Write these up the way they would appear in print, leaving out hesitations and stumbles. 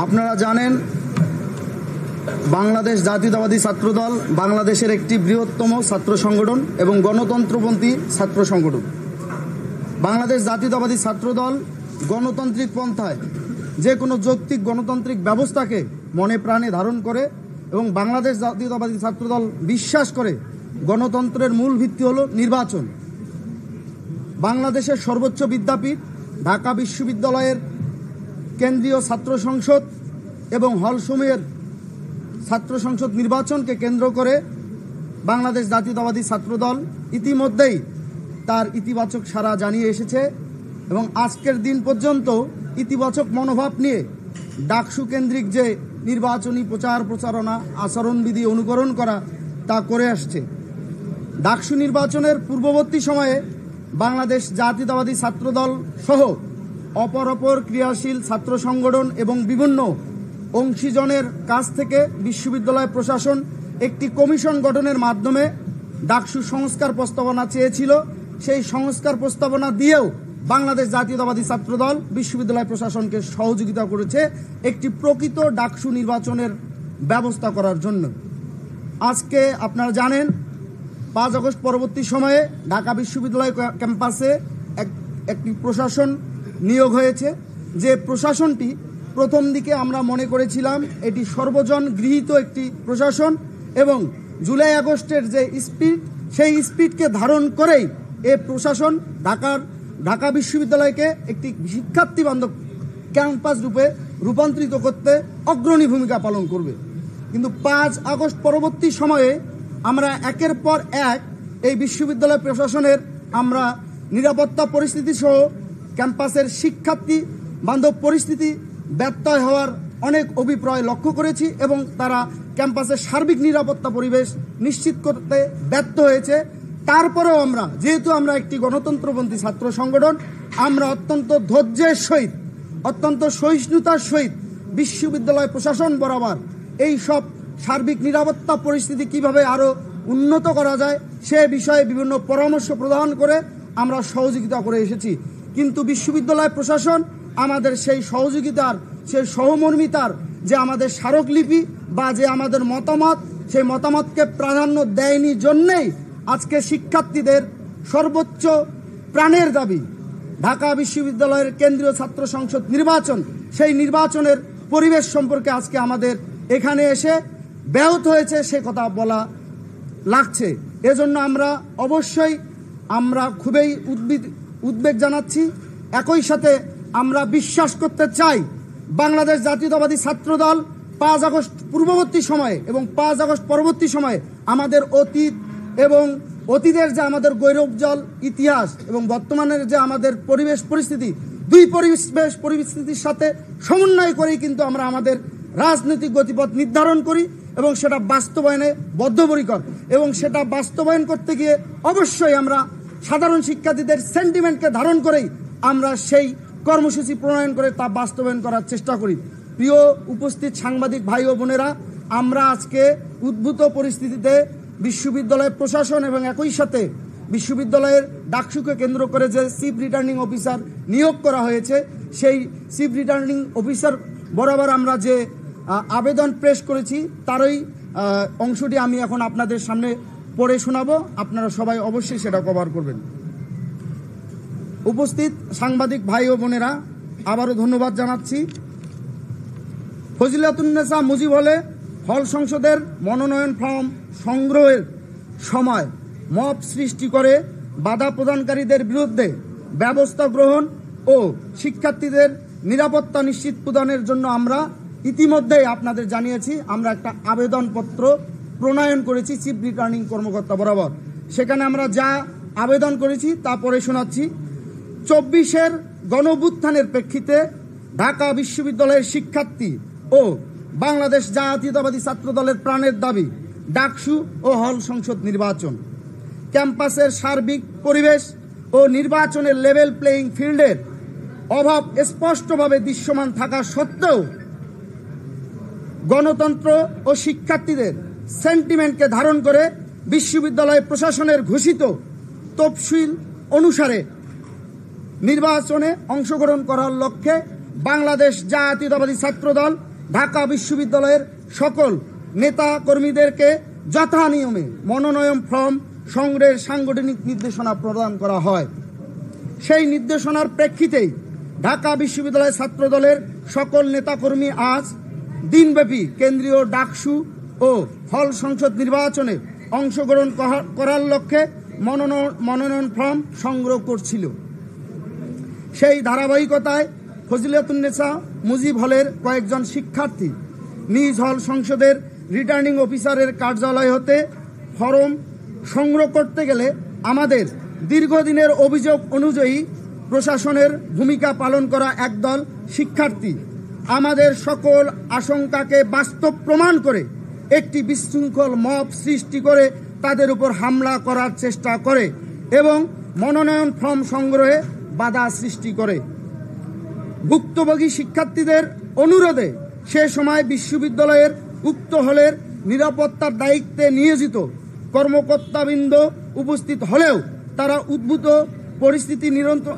আপনারা জানেন বাংলাদেশ জাতীয়তাবাদী ছাত্রদল বাংলাদেশের একটি বৃহত্তম ছাত্র সংগঠন এবং গণতন্ত্রপন্থী ছাত্র সংগঠন। বাংলাদেশ জাতীয়তাবাদী ছাত্রদল গণতান্ত্রিক পন্থায় যে কোনো যৌক্তিক গণতান্ত্রিক ব্যবস্থাকে মনে প্রাণে ধারণ করে এবং বাংলাদেশ জাতীয়তাবাদী ছাত্রদল বিশ্বাস করে গণতন্ত্রের মূল ভিত্তি হল নির্বাচন। বাংলাদেশের সর্বোচ্চ বিদ্যাপীঠ ঢাকা বিশ্ববিদ্যালয়ের কেন্দ্রীয় ছাত্র সংসদ এবং হলসমূহের ছাত্র সংসদ নির্বাচনকে কেন্দ্র করে বাংলাদেশ জাতীয়তাবাদী ছাত্রদল ইতিমধ্যেই তার ইতিবাচক সাড়া জানিয়ে এসেছে এবং আজকের দিন পর্যন্ত ইতিবাচক মনোভাব নিয়ে ডাকসু কেন্দ্রিক যে নির্বাচনী প্রচারণা আচরণবিধি অনুকরণ করা তা করে আসছে। ডাকসু নির্বাচনের পূর্ববর্তী সময়ে বাংলাদেশ জাতীয়তাবাদী ছাত্রদল সহ অপর ক্রিয়াশীল ছাত্র সংগঠন এবং বিভিন্ন অংশীজনের কাছ থেকে বিশ্ববিদ্যালয় প্রশাসন একটি কমিশন গঠনের মাধ্যমে ডাকসু সংস্কার প্রস্তাবনা চেয়েছিল। সেই সংস্কার প্রস্তাবনা দিয়েও বাংলাদেশ জাতীয়তাবাদী ছাত্রদল বিশ্ববিদ্যালয় প্রশাসনকে সহযোগিতা করেছে একটি প্রকৃত ডাকসু নির্বাচনের ব্যবস্থা করার জন্য। আজকে আপনারা জানেন 5 আগস্ট পরবর্তী সময়ে ঢাকা বিশ্ববিদ্যালয় ক্যাম্পাসে একটি প্রশাসন নিয়োগ হয়েছে, যে প্রশাসনটি প্রথম দিকে আমরা মনে করেছিলাম এটি সর্বজন গৃহীত একটি প্রশাসন এবং জুলাই আগস্টের যে স্পিরিট সেই স্পিরিটকে ধারণ করেই এ প্রশাসন ঢাকা বিশ্ববিদ্যালয়কে একটি শিক্ষার্থী বান্ধব ক্যাম্পাস রূপে রূপান্তরিত করতে অগ্রণী ভূমিকা পালন করবে। কিন্তু 5 আগস্ট পরবর্তী সময়ে আমরা একের পর এক এই বিশ্ববিদ্যালয় প্রশাসনের আমরা নিরাপত্তা পরিস্থিতি সহ ক্যাম্পাসের শিক্ষার্থী বান্ধব পরিস্থিতি ব্যত্যয় হওয়ার অনেক অভিপ্রায় লক্ষ্য করেছি এবং তারা ক্যাম্পাসের সার্বিক নিরাপত্তা পরিবেশ নিশ্চিত করতে ব্যর্থ হয়েছে। তারপরেও আমরা যেহেতু আমরা একটি গণতন্ত্রপন্থী ছাত্র সংগঠন, আমরা অত্যন্ত ধৈর্যের সহিত অত্যন্ত সহিষ্ণুতার সহিত বিশ্ববিদ্যালয় প্রশাসন বরাবর এই সব সার্বিক নিরাপত্তা পরিস্থিতি কিভাবে আরও উন্নত করা যায় সে বিষয়ে বিভিন্ন পরামর্শ প্রদান করে আমরা সহযোগিতা করে এসেছি। কিন্তু বিশ্ববিদ্যালয় প্রশাসন আমাদের সেই সহযোগিতার সেই সহমর্মিতার যে আমাদের স্মারকলিপি বা যে আমাদের মতামত সেই মতামতকে প্রাধান্য দেয়নি জন্যেই আজকে শিক্ষার্থীদের সর্বোচ্চ প্রাণের দাবি ঢাকা বিশ্ববিদ্যালয়ের কেন্দ্রীয় ছাত্র সংসদ নির্বাচন, সেই নির্বাচনের পরিবেশ সম্পর্কে আজকে আমাদের এখানে এসে ব্যাহত হয়েছে সে কথা বলা লাগছে। এজন্য আমরা অবশ্যই খুবই উদ্বেগ জানাচ্ছি। একই সাথে আমরা বিশ্বাস করতে চাই বাংলাদেশ জাতীয়তাবাদী ছাত্রদল 5 আগস্ট পূর্ববর্তী সময়ে এবং 5 আগস্ট পরবর্তী সময়ে আমাদের অতীত এবং অতীতের যে আমাদের গৌরবজ্জ্বল ইতিহাস এবং বর্তমানের যে আমাদের পরিবেশ পরিস্থিতি, দুই পরিস্থিতির সাথে সমন্বয় করেই কিন্তু আমরা আমাদের রাজনৈতিক গতিপথ নির্ধারণ করি এবং সেটা বাস্তবায়নে বদ্ধপরিকর এবং সেটা বাস্তবায়ন করতে গিয়ে অবশ্যই আমরা সাধারণ শিক্ষার্থীদের সেন্টিমেন্টকে ধারণ করেই আমরা সেই কর্মসূচি প্রণয়ন করে তা বাস্তবায়ন করার চেষ্টা করি। প্রিয় উপস্থিত সাংবাদিক ভাই ও বোনেরা, আমরা আজকে উদ্ভূত পরিস্থিতিতে বিশ্ববিদ্যালয় প্রশাসন এবং একই সাথে বিশ্ববিদ্যালয়ের ডাকসুকে কেন্দ্র করে যে চিফ রিটার্নিং অফিসার নিয়োগ করা হয়েছে সেই চিফ রিটার্নিং অফিসার বরাবর আমরা যে আবেদন পেশ করেছি তারই অংশটি আমি এখন আপনাদের সামনে পড়ে শোনাবো। আপনারা সবাই অবশ্যই সেটা কভার করবেন। উপস্থিত সাংবাদিক ভাই ও বোনেরা, আবারও ধন্যবাদ জানাচ্ছি। ফজিলাতুন্নেসা মুজিব হলে হল সংসদের মনোনয়ন ফর্ম সংগ্রহের সময় মব সৃষ্টি করে বাধা প্রদানকারীদের বিরুদ্ধে ব্যবস্থা গ্রহণ ও শিক্ষার্থীদের নিরাপত্তা নিশ্চিত প্রদানের জন্য আমরা ইতিমধ্যেই আপনাদের জানিয়েছি আমরা একটা আবেদনপত্র প্রণয়ন করেছি চিফ রিটার্নিং কর্মকর্তা বরাবর। সেখানে আমরা যা আবেদন করেছি তা পড়ে শোনাচ্ছি। 24-এর গণঅভ্যুত্থানের প্রেক্ষিতে ঢাকা বিশ্ববিদ্যালয়ের শিক্ষার্থী ও বাংলাদেশ জাতীয়তাবাদী ছাত্রদলের প্রাণের দাবি ডাকসু ও হল সংসদ নির্বাচন। ক্যাম্পাসের সার্বিক পরিবেশ ও নির্বাচনের লেভেল প্লেয়িং ফিল্ডের অভাব স্পষ্টভাবে দৃশ্যমান থাকা সত্ত্বেও গণতন্ত্র ও শিক্ষার্থীদের সেন্টিমেন্টকে ধারণ করে বিশ্ববিদ্যালয় প্রশাসনের ঘোষিত তফসিল অনুসারে নির্বাচনে অংশগ্রহণ করার লক্ষ্যে বাংলাদেশ জাতীয়তাবাদী ছাত্রদল ঢাকা বিশ্ববিদ্যালয়ের সকল নেতা কর্মীদেরকে যথা নিয়মে মনোনয়ন ফর্ম সংগ্রহের সাংগঠনিক নির্দেশনা প্রদান করা হয়। সেই নির্দেশনার প্রেক্ষিতেই ঢাকা বিশ্ববিদ্যালয় ছাত্রদলের সকল নেতাকর্মী আজ দিনব্যাপী কেন্দ্রীয় ডাকসু ও হল সংসদ নির্বাচনে অংশগ্রহণ করার লক্ষ্যে মনোনয়ন ফর্ম সংগ্রহ করছিল। সেই ধারাবাহিকতায় ফজিলাতুন্নেসা মুজিব হলের কয়েকজন শিক্ষার্থী নিজ হল সংসদের রিটার্নিং অফিসারের কার্যালয় হতে ফরম সংগ্রহ করতে গেলে আমাদের দীর্ঘদিনের অভিযোগ অনুযায়ী প্রশাসনের ভূমিকা পালন করা একদল শিক্ষার্থী আমাদের সকল আশঙ্কাকে বাস্তব প্রমাণ করে একটি বিশৃঙ্খল মব সৃষ্টি করে তাদের উপর হামলা করার চেষ্টা করে এবং মনোনয়ন ফর্ম সংগ্রহে বাধা সৃষ্টি করে। ভুক্তভোগী শিক্ষার্থীদের অনুরোধে সে সময় বিশ্ববিদ্যালয়ের উক্ত হলের নিরাপত্তার দায়িত্বে নিয়োজিত কর্মকর্তাবৃন্দ উপস্থিত হলেও তারা উদ্ভূত পরিস্থিতি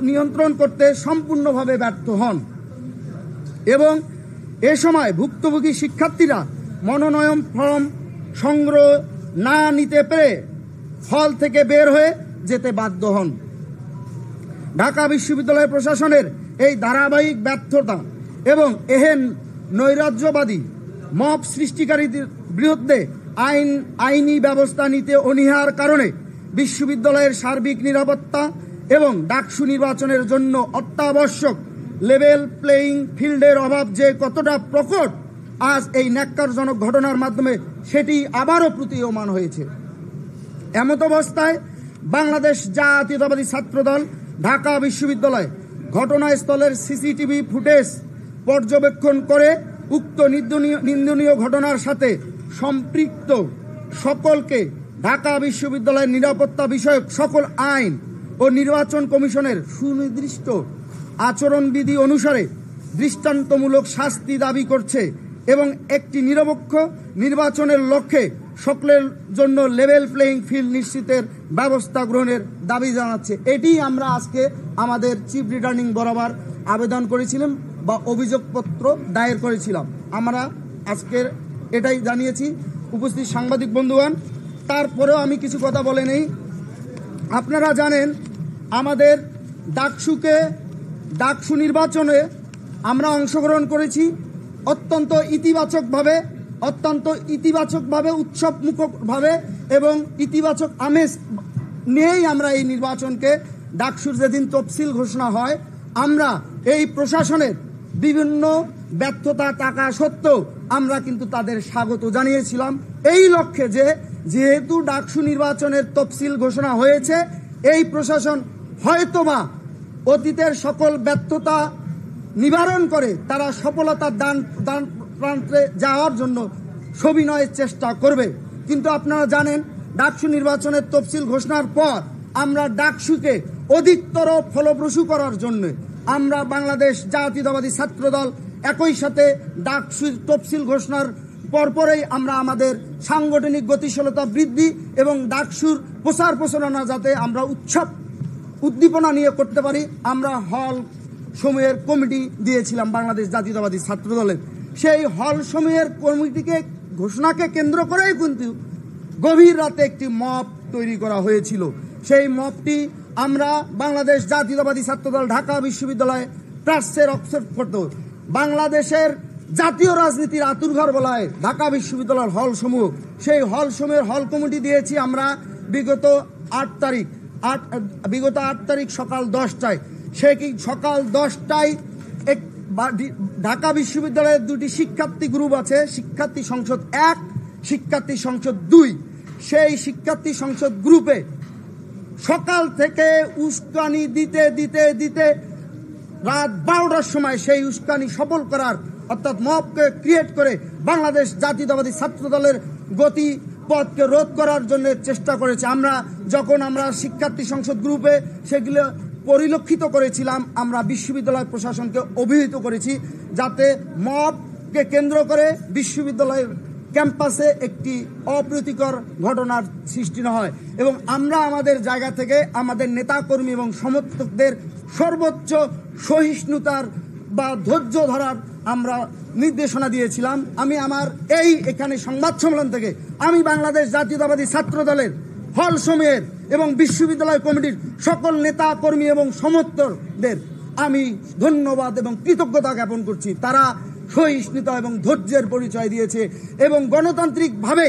নিয়ন্ত্রণ করতে সম্পূর্ণভাবে ব্যর্থ হন এবং এ সময় ভুক্তভোগী শিক্ষার্থীরা মনোনয়ন ফর্ম সংগ্রহ না নিতে পেরে হল থেকে বের হয়ে যেতে বাধ্য হন। ঢাকা বিশ্ববিদ্যালয় প্রশাসনের এই ধারাবাহিক ব্যর্থতা এবং এহেন নৈরাজ্যবাদী মব সৃষ্টিকারীদের বিরুদ্ধে আইনি ব্যবস্থা নিতে অনীহার কারণে বিশ্ববিদ্যালয়ের সার্বিক নিরাপত্তা এবং ডাকসু নির্বাচনের জন্য অত্যাবশ্যক লেভেল প্লেয়িং ফিল্ডের অভাব যে কতটা প্রকট আজ এই ন্যাক্কারজনক ঘটনার মাধ্যমে সেটি আবারও প্রতীয়মান হয়েছে। এমত অবস্থায় বাংলাদেশ জাতীয়তাবাদী ছাত্রদল ঢাকা বিশ্ববিদ্যালয় ঘটনাস্থলের সিসিটিভি ফুটেজ পর্যবেক্ষণ করে উক্ত নিন্দনীয় ঘটনার সাথে সম্পৃক্ত সকলকে ঢাকা বিশ্ববিদ্যালয়ের নিরাপত্তা বিষয়ক সকল আইন ও নির্বাচন কমিশনের সুনির্দিষ্ট আচরণবিধি অনুসারে দৃষ্টান্তমূলক শাস্তি দাবি করছে এবং একটি নিরপেক্ষ নির্বাচনের লক্ষ্যে সকলের জন্য লেভেল প্লেয়িং ফিল্ড নিশ্চিতের ব্যবস্থা গ্রহণের দাবি জানাচ্ছে। এটি আমরা আজকে আমাদের চিফ রিটার্নিং বরাবর আবেদন করেছিলাম বা অভিযোগপত্র দায়ের করেছিলাম। আমরা আজকের এটাই জানিয়েছি উপস্থিত সাংবাদিক বন্ধুগণ। তারপরেও আমি কিছু কথা বলে নেই। আপনারা জানেন আমাদের ডাকসু নির্বাচনে আমরা অংশগ্রহণ করেছি অত্যন্ত ইতিবাচকভাবে উৎসবমুখভাবে এবং ইতিবাচক আমেজ নিয়েই আমরা এই নির্বাচনকে ডাকসুর যেদিন তফসিল ঘোষণা হয় আমরা এই প্রশাসনের বিভিন্ন ব্যর্থতা থাকা সত্ত্বেও আমরা কিন্তু তাদের স্বাগত জানিয়েছিলাম এই লক্ষ্যে যে যেহেতু ডাকসু নির্বাচনের তফসিল ঘোষণা হয়েছে এই প্রশাসন হয়তোবা অতীতের সকল ব্যর্থতা নিবারণ করে তারা সফলতার দান প্রান্তে যাওয়ার জন্য সবিনয়ের চেষ্টা করবে। কিন্তু আপনারা জানেন ডাকসু নির্বাচনের তফসিল ঘোষণার পর আমরা ডাকসুকে অধিকতর ফলপ্রসূ করার জন্য আমরা বাংলাদেশ জাতীয়তাবাদী ছাত্রদল একই সাথে ডাকসুর তফসিল ঘোষণার পরপরেই আমরা আমাদের সাংগঠনিক গতিশীলতা বৃদ্ধি এবং ডাকসুর প্রচার প্রচারণা যাতে আমরা উদ্দীপনা নিয়ে করতে পারি আমরা হল সমূহের কমিটি দিয়েছিলাম বাংলাদেশ জাতীয়তাবাদী ছাত্রদলের। সেই হল সমূহের কমিটিকে ঘোষণাকে কেন্দ্র করেই কিন্তু গভীর রাতে একটি মব তৈরি করা হয়েছিল। সেই মবটি আমরা বাংলাদেশ জাতীয়তাবাদী ছাত্রদল ঢাকা বিশ্ববিদ্যালয়ে প্রাচ্যের অক্সফোর্ড করত বাংলাদেশের জাতীয় রাজনীতির আতুরঘর বলায় ঢাকা বিশ্ববিদ্যালয়ের হল সমূহ সেই হল সমূহের হল কমিটি দিয়েছি আমরা বিগত 8 তারিখ সকাল 10টায়। সেই সকাল 10টায় ঢাকা বিশ্ববিদ্যালয়ের দুটি শিক্ষার্থী গ্রুপ আছে, শিক্ষার্থী সংসদ 1, শিক্ষার্থী সংসদ 2। সেই শিক্ষার্থী সংসদ গ্রুপে সকাল থেকে উস্কানি দিতে রাত 12টার সময় সেই উস্কানি সফল করার অর্থাৎ মবকে ক্রিয়েট করে বাংলাদেশ জাতীয়তাবাদী ছাত্র দলের গতিপথকে রোধ করার জন্য চেষ্টা করেছে। যখন আমরা শিক্ষার্থী সংসদ গ্রুপে সেগুলো পরিলক্ষিত করেছিলাম আমরা বিশ্ববিদ্যালয় প্রশাসনকে অভিহিত করেছি যাতে মবকে কেন্দ্র করে বিশ্ববিদ্যালয়ের ক্যাম্পাসে একটি অপ্রীতিকর ঘটনার সৃষ্টি না হয় এবং আমরা আমাদের জায়গা থেকে আমাদের নেতাকর্মী এবং সমর্থকদের সর্বোচ্চ সহিষ্ণুতার বা ধৈর্য ধরার আমরা নির্দেশনা দিয়েছিলাম। আমি আমার এখানে সংবাদ সম্মেলন থেকে আমি বাংলাদেশ জাতীয়তাবাদী ছাত্র দলের হল সমূহের এবং বিশ্ববিদ্যালয় কমিটির সকল নেতা কর্মী এবং সমর্থকদের আমি ধন্যবাদ এবং কৃতজ্ঞতা জ্ঞাপন করছি। তারা সহিষ্ণুতা এবং ধৈর্যের পরিচয় দিয়েছে এবং গণতান্ত্রিকভাবে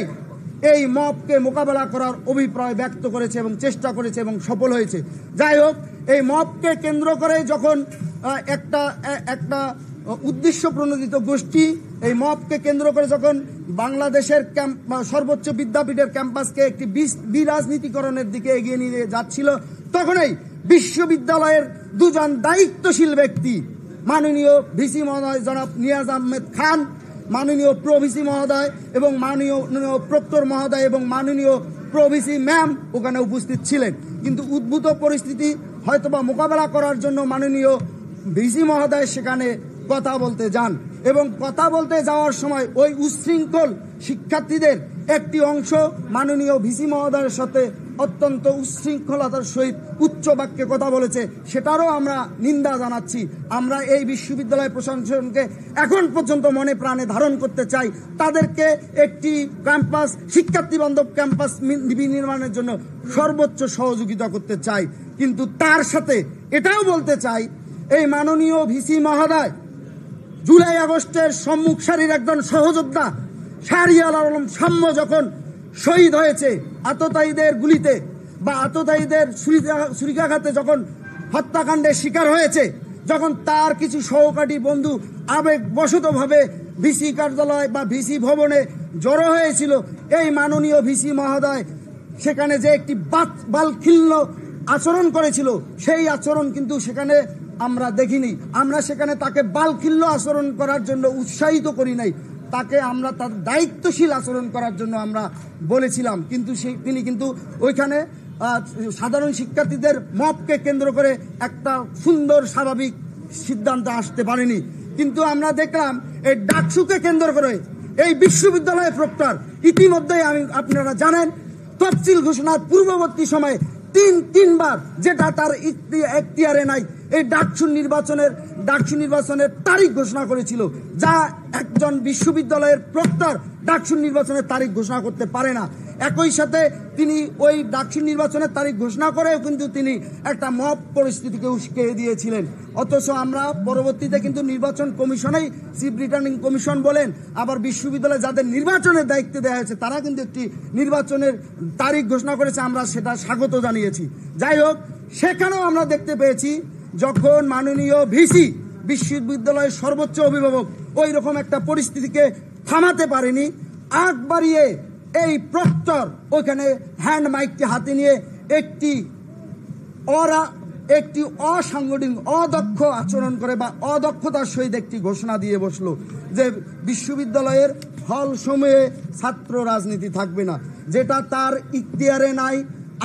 এই মবকে মোকাবেলা করার অভিপ্রায় ব্যক্ত করেছে এবং চেষ্টা করেছে এবং সফল হয়েছে। যাই হোক, এই মবকে কেন্দ্র করে যখন একটা উদ্দেশ্য প্রণোদিত গোষ্ঠী এই মবকে কেন্দ্র করে যখন বাংলাদেশের সর্বোচ্চ বিদ্যাপীঠের ক্যাম্পাসকে একটি বিরাজনীতিকরণের দিকে এগিয়ে নিয়ে যাচ্ছিল, তখনই বিশ্ববিদ্যালয়ের দুজন দায়িত্বশীল ব্যক্তি, মাননীয় ভিসি মহোদয় জনাব নিয়াজ আহমেদ খান, মাননীয় প্রভিসি মহোদয় এবং মাননীয় প্রক্টর মহোদয় এবং মাননীয় প্রভিসি ম্যাম ওখানে উপস্থিত ছিলেন। কিন্তু উদ্ভূত পরিস্থিতি হয়তোবা মোকাবেলা করার জন্য মাননীয় ভিসি মহোদয় সেখানে কথা বলতে যান এবং কথা বলতে যাওয়ার সময় ওই উচ্ছৃঙ্খল শিক্ষার্থীদের একটি অংশ মাননীয় ভিসি মহোদয়ের সাথে অত্যন্ত উচ্ছৃঙ্খলতার সহিত উচ্চ বাক্যে কথা বলেছে, সেটারও আমরা নিন্দা জানাচ্ছি। আমরা এই বিশ্ববিদ্যালয় প্রশাসনকে এখন পর্যন্ত মনে প্রাণে ধারণ করতে চাই, তাদেরকে একটি ক্যাম্পাস শিক্ষার্থী বান্ধব ক্যাম্পাস নির্মাণের জন্য সর্বোচ্চ সহযোগিতা করতে চাই। কিন্তু তার সাথে এটাও বলতে চাই, এই মাননীয় ভিসি মহোদয় জুলাই আগস্টের সম্মুখ সারির একজন সহযোদ্ধা শাহরিয়ার আলম সাম্য যখন শহীদ হয়েছে আততায়ীদের গুলিতে বা আততায়ীদের ছুরিকাঘাতে যখন হত্যাকাণ্ডের শিকার হয়েছে, যখন তার কিছু সহপাঠী বন্ধু আবেগবশতভাবে ভিসি কার্যালয় বা ভিসি ভবনে জড়ো হয়েছিল, এই মাননীয় ভিসি মহোদয় সেখানে যে একটি বালখিল্য আচরণ করেছিল, সেই আচরণ কিন্তু সেখানে আমরা দেখিনি। আমরা সেখানে তাকে বালখিল্য আচরণ করার জন্য উৎসাহিত করি নাই, তাকে আমরা তার দায়িত্বশীল আচরণ করার জন্য আমরা বলেছিলাম। কিন্তু তিনি কিন্তু ওইখানে সাধারণ শিক্ষার্থীদের মবকে কেন্দ্র করে একটা সুন্দর স্বাভাবিক সিদ্ধান্তে আসতে পারেনি। কিন্তু আমরা দেখলাম এই ডাকসুকে কেন্দ্র করে এই বিশ্ববিদ্যালয়ের প্রক্টর ইতিমধ্যেই আপনারা জানেন তফসিল ঘোষণার পূর্ববর্তী সময়ে তিনবার, যেটা তার এখতিয়ারে নাই, এই ডাকসু নির্বাচনের তারিখ ঘোষণা করেছিল, যা একজন বিশ্ববিদ্যালয়ের প্রক্টর ডাকসু নির্বাচনের তারিখ ঘোষণা করতে পারে না। একই সাথে তিনি ওই ডাকসু নির্বাচনের তারিখ ঘোষণা করেও কিন্তু তিনি একটা মব পরিস্থিতিকে উস্কে দিয়েছিলেন। অথচ আমরা পরবর্তীতে কিন্তু নির্বাচন কমিশনেই চিফ রিটার্নিং কমিশন বলেন, আবার বিশ্ববিদ্যালয়ে যাদের নির্বাচনের দায়িত্ব দেওয়া হয়েছে তারা কিন্তু একটি নির্বাচনের তারিখ ঘোষণা করেছে, আমরা সেটা স্বাগত জানিয়েছি। যাই হোক, সেখানেও আমরা দেখতে পেয়েছি যখন মাননীয় ভিসি বিশ্ববিদ্যালয়ের সর্বোচ্চ অভিভাবক ওই রকম একটা পরিস্থিতিকে থামাতে পারেনি, আগ বাড়িয়ে এই প্রক্টর ওইখানে হ্যান্ড মাইকটি হাতে নিয়ে একটি অসাংগঠনিক অদক্ষ আচরণ করে বা অদক্ষতার সহিত একটি ঘোষণা দিয়ে বসলো যে বিশ্ববিদ্যালয়ের হল সমূহে ছাত্র রাজনীতি থাকবে না, যেটা তার ইখতিয়ারে নাই,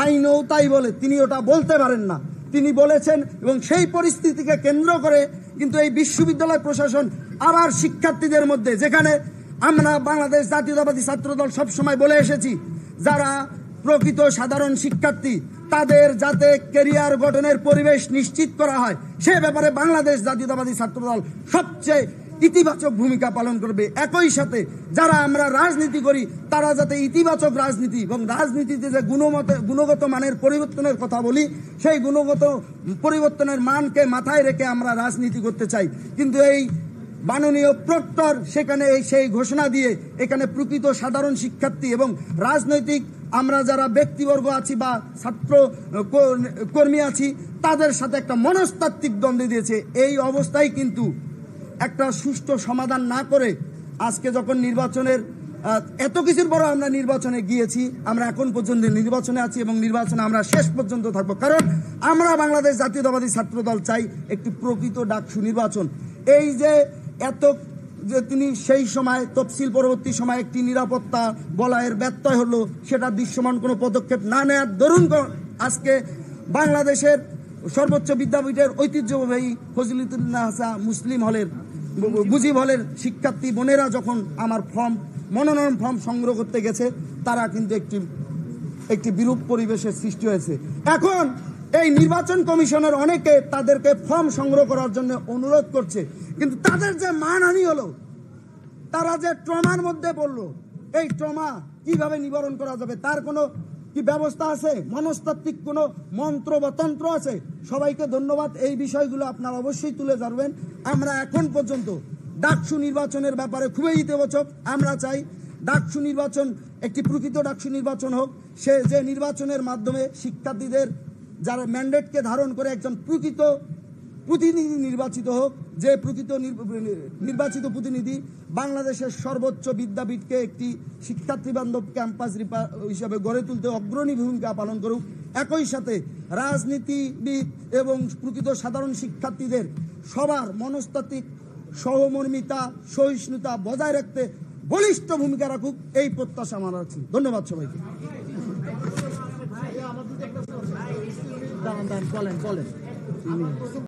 আইনও তাই বলে, তিনি ওটা বলতে পারেন না, তিনি বলেছেন। এবং সেই পরিস্থিতিকে কেন্দ্র করে কিন্তু এই বিশ্ববিদ্যালয় প্রশাসন আবার শিক্ষার্থীদের মধ্যে, যেখানে আমরা বাংলাদেশ জাতীয়তাবাদী ছাত্রদল সবসময় বলে এসেছি, যারা প্রকৃত সাধারণ শিক্ষার্থী তাদের যাতে ক্যারিয়ার গঠনের পরিবেশ নিশ্চিত করা হয়, সে ব্যাপারে বাংলাদেশ জাতীয়তাবাদী ছাত্রদল সবচেয়ে ইতিবাচক ভূমিকা পালন করবে। একই সাথে যারা আমরা রাজনীতি করি তারা যাতে ইতিবাচক রাজনীতি এবং রাজনীতিতে যে গুণগত মানের পরিবর্তনের কথা বলি, সেই গুণগত পরিবর্তনের মানকে মাথায় রেখে আমরা রাজনীতি করতে চাই। কিন্তু এই মাননীয় প্রক্টর সেখানে সেই ঘোষণা দিয়ে এখানে প্রকৃত সাধারণ শিক্ষার্থী এবং রাজনৈতিক আমরা যারা ব্যক্তিবর্গ আছি বা ছাত্র কর্মী আছি তাদের সাথে একটা মনস্তাত্ত্বিক দ্বন্দ্ব দিয়েছে। এই অবস্থায় কিন্তু একটা সুষ্ঠু সমাধান না করে আজকে যখন নির্বাচনের এত কিছুর পর আমরা নির্বাচনে গিয়েছি, আমরা এখন পর্যন্ত নির্বাচনে আছি এবং নির্বাচনে আমরা শেষ পর্যন্ত থাকবো, কারণ আমরা বাংলাদেশ জাতীয়তাবাদী ছাত্রদল চাই একটি প্রকৃত ডাকসু নির্বাচন। এই যে তিনি সেই সময় তফসিল পরবর্তী সময় একটি নিরাপত্তা বলয়ের ব্যত্যয় হলো, সেটা দৃশ্যমান কোনো পদক্ষেপ না নেওয়ার দরুন আজকে বাংলাদেশের সর্বোচ্চ বিদ্যাপীঠের ঐতিহ্যবাহী ফজিলতুন্নেসা মুসলিম হলের মুজিব হলের শিক্ষার্থী বোনেরা যখন আমার মনোনয়ন ফর্ম সংগ্রহ করতে গেছে, তারা কিন্তু একটি বিরূপ পরিবেশের সৃষ্টি হয়েছে। এখন এই নির্বাচন কমিশনের অনেকে তাদেরকে ফর্ম সংগ্রহ করার জন্য অনুরোধ করছে, কিন্তু তাদের যে মানহানি হলো, তারা যে ট্রমার মধ্যে পড়লো, এই ট্রমা কিভাবে নিবারণ করা যাবে তার কোনো কি ব্যবস্থা আছে? মনস্তাত্ত্বিক কোনো মন্ত্র বা তন্ত্র আছে? সবাইকে ধন্যবাদ। এই বিষয়গুলো আপনারা অবশ্যই তুলে ধরবেন। আমরা এখন পর্যন্ত ডাকসু নির্বাচনের ব্যাপারে খুবই ইতিবাচক। আমরা চাই ডাকসু নির্বাচন একটি প্রকৃত ডাকসু নির্বাচন হোক, সে যে নির্বাচনের মাধ্যমে শিক্ষার্থীদের যারা ম্যান্ডেটকে ধারণ করে একজন প্রকৃত প্রতিনিধি নির্বাচিত হোক, যে প্রকৃত নির্বাচিত প্রতিনিধি বাংলাদেশের সর্বোচ্চ বিদ্যাপীঠকে একটি শিক্ষার্থী বান্ধব ক্যাম্পাস হিসাবে গড়ে তুলতে অগ্রণী ভূমিকা পালন করুক। একই সাথে রাজনীতিবিদ এবং প্রকৃত সাধারণ শিক্ষার্থীদের সবার মনস্তাত্ত্বিক সহমর্মিতা, সহিষ্ণুতা বজায় রাখতে বলিষ্ঠ ভূমিকা রাখুক, এই প্রত্যাশা আমরা রাখছি। ধন্যবাদ সবাইকে।